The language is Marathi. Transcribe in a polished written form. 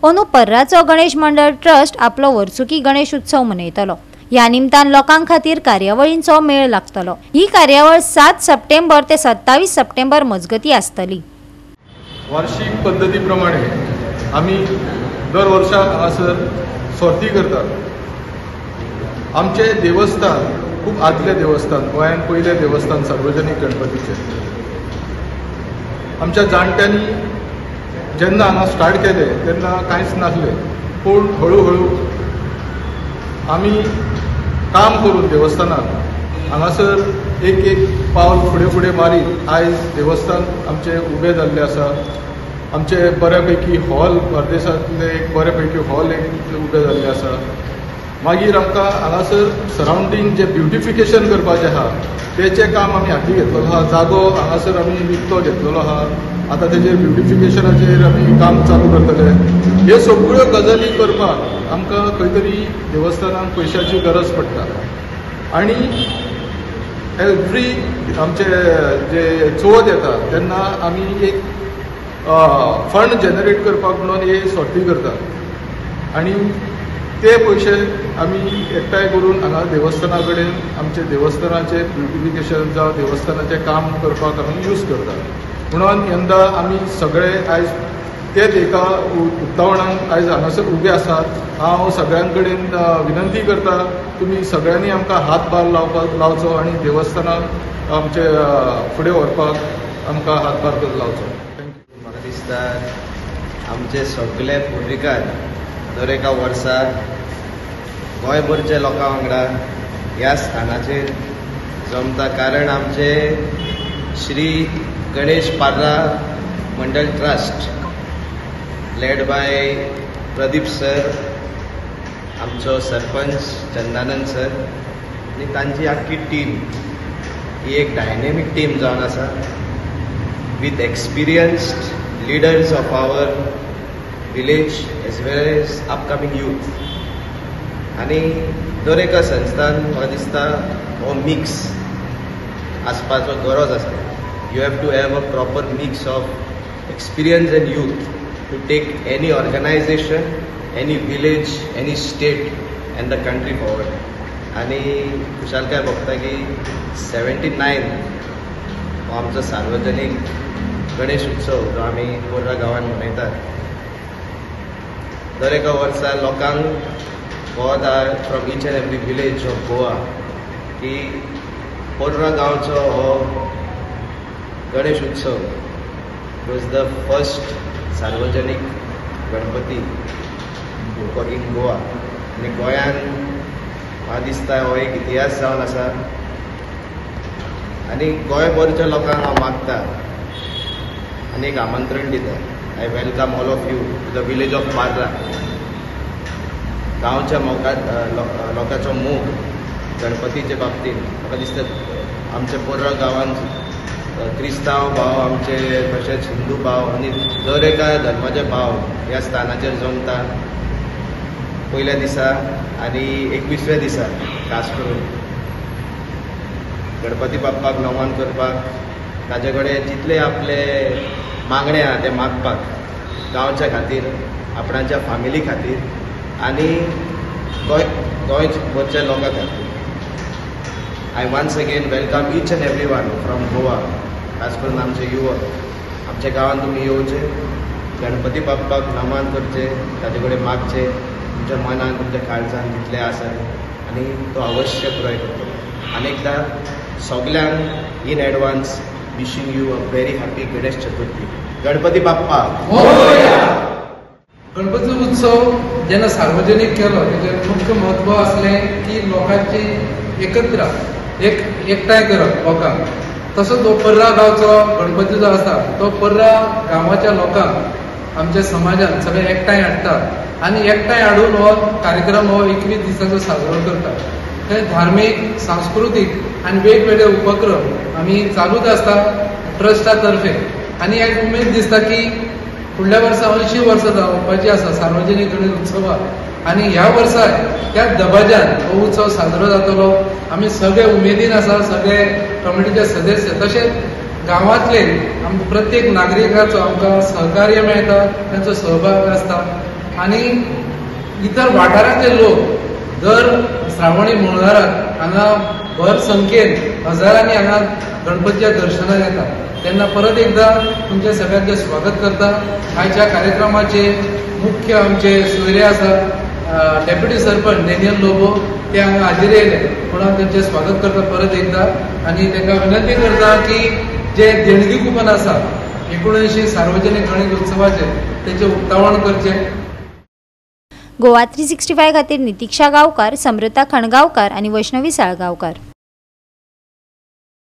अंदू पर्राचो गणेश मंडळ ट्रस्ट आपलो वर्सुकी गणेश उत्सव मनयतलो। ह्या निमतान लोकां खातीर कार्यावळींचो मेळ लागतलो। ही कार्यावळ 7 सप्टेंबर ते 27 सप्टेंबर मजगती आसतली। वार्षिक पद्धती प्रमाणे आम्ही दर वर्सा हांगासर सर्ती करतात। आमचे देवस्थान खूप आदले देवस्थान, गोंयान पयले देवस्थान सार्वजनीक गणपतीचे। आमच्या जाणट्यांनी जेन्ना हांगा स्टार्ट केले तेन्ना कांयच नासले, पूण हळूहळू आमी काम करून देवस्थानाक हांगासर एक पावल फुडें फुडें मारीत आयज देवस्थान आमचे उबे जाल्ले आसा। आमचे बऱ्यापैकी हॉल परदेशांतले एक बऱ्यापैकी हॉल एक उबे जाल्ले आसा। मागीर आमकां हांगासर सरावंडींग जे ब्युटिफिकेशन करपाचें आहा तेचें काम आमी हाती घेतलेलो आहा। जागो हांगासर आमी विकतो घेतलेलो आहा। आतां तेजेर ब्युटिफिकेशनाचेर आमी काम चालू करतले। हे सगळ्यो गजाली करपाक आमकां खंय तरी देवस्थानाक पयशांची गरज पडटा आनी एवरी आमचे जे चवथ येता तेन्ना आमी एक फंड जनरेट करपाक म्हणून हे सर्ती करतात आनी ते पयशे आमी एकठांय करून हांगा देवस्थाना कडेन आमचे देवस्थानाचे ब्युटिफिकेशन जावं देवस्थानाचें काम करपाक आमी यूज करतात। म्हणून यंदा आमी सगळे आयज तेच एका उक्तावणाक आयज हांगासर उबे आसात। हांव सगळ्यां कडेन विनंती करता, तुमी सगळ्यांनी आमकां हातभार लावचो आनी देवस्थानाक आमचे फुडें व्हरपाक आमकां हातभार लावचो। थँक्यू। म्हाका दिसता आमचे सगळे पुर्विकार दर एका वर्सा गोंयभरच्या लोकां वांगडा ह्या स्थानाचेर जमता, कारण आमचे श्री गणेश पार्रा मंडळ trust led by Pradeep sir, आमचो सरपंच चंदानंद सर आनी तांची आख्खी टीम ही एक डायनेमीक टीम जावन आसा with experienced leaders of our village as well as upcoming youth. आनी दर एका संस्थान म्हाका दिसता हो मिक्स आसपाचो गरज आसा। You have to have a proper mix of experience and youth to take any organisation, any village, any state and the country forward. आनी खुशालकाय भोगता की 79 हो आमचो सार्वजनीक गणेश उत्सव जो आमी पर्रा गांवांत मनयतात। दर एका वर्सा लोकांक वोत from each and every village of Goa की पर्रा गांवचो हो गणेश उत्सव वॉज द फर्स्ट सार्वजनीक गणपती इन गोवा। आनी गोंयान म्हाका दिसता हो एक इतिहास जावन आसा आनी गोंयभरच्या लोकांक हांव मागता आनी एक आमंत्रण दिता। I welcome all of you to the village of Parra. गांवच्या लोकांचो मोग गणपतीचे बाबतींत म्हाका दिसता आमच्या पर्रा गांवांत क्रिस्तांव भाव आमचे तशेंच हिंदू भाव आनी दर एका धर्माचे भाव ह्या स्थानाचेर जमता पयल्या दिसा आनी 21व्या दिसा खास करून गणपती बाप्पाक नमन करपाक, ताजे कडेन जितले आपले मागणे आहा ते मागपाक गांवच्या खातीर, आपणाच्या फॅमिली खातीर आनी गोंयभरच्या लोकां खातीर। I once again welcome each and every one from Goa, खास करून आमचे युवक। आमच्या गांवांत तुमी येवचे, गणपती बाप्पाक नमन करचे, ताजे कडेन मागचे, तुमच्या मनान तुमच्या काळजान कितले आसा आनी तो अवश्य पुराय करतलो। आनी एकदां सगल्यांक in advance wishing you a very happy Ganesh Chaturthi. Ganpati Bappa Morya. Ganpati उत्सव जेन्ना सार्वजनीक केलो तेजें मुख्य म्हत्व आसलें की लोकांची एकत्र एकठांय करप लोकांक। तसोच हो पर्रा गांवचो गणपती जो आसा तो पर्रा गांवाच्या लोकांक आमच्या समाजान सगळे एकठांय हाडटा आनी एकठांय हाडून हो कार्यक्रम हो 21 दिसांचो साजरो करता। थंय धार्मीक, सांस्कृतीक आनी वेगवेगळे उपक्रम आमी चालूच आसता ट्रस्टा तर्फे। आनी एक उमेद दिसता की फुडल्या वर्सा 80 वर्सां जावपाची आसा सार्वजनीक गणेश उत्सवाक आनी ह्या वर्सा त्या दबाज्यान हो उत्सव साजरो जातलो। आमी सगळे उमेदीन आसा, सगळे कमिटीचे सदस्य तशेंच गांवांतले प्रत्येक नागरिकाचो आमकां सहकार्य मेळटा, तांचो सहभाग आसता। आणि इतर वाठारांतले लोक दर श्रावणी मंगळाराक हांगा भर संख्येन हजारांनी हांगा गणपतीच्या दर्शनाक येतात. तेन्ना परत एकदा तुमचे सगळ्यांचे स्वागत करता. आयच्या कार्यक्रमाचे मुख्य आमचे सोयरे आसात डेप्युटी सरपंच डेनियल लोबो, ते हांगा हाजीर येयले म्हणून त्यांचे स्वागत करता परत एकदा. आणि तांकां विनंती करता की जे देणगी कुपन आसा 19 सार्वजनिक गणेश उत्सवाचे त्याचे उक्तावण करचे. गोवा 365 खातीर नितीक्षा गांवकार, समृता खणगांवकार आणि वैष्णवी साळगांवकार.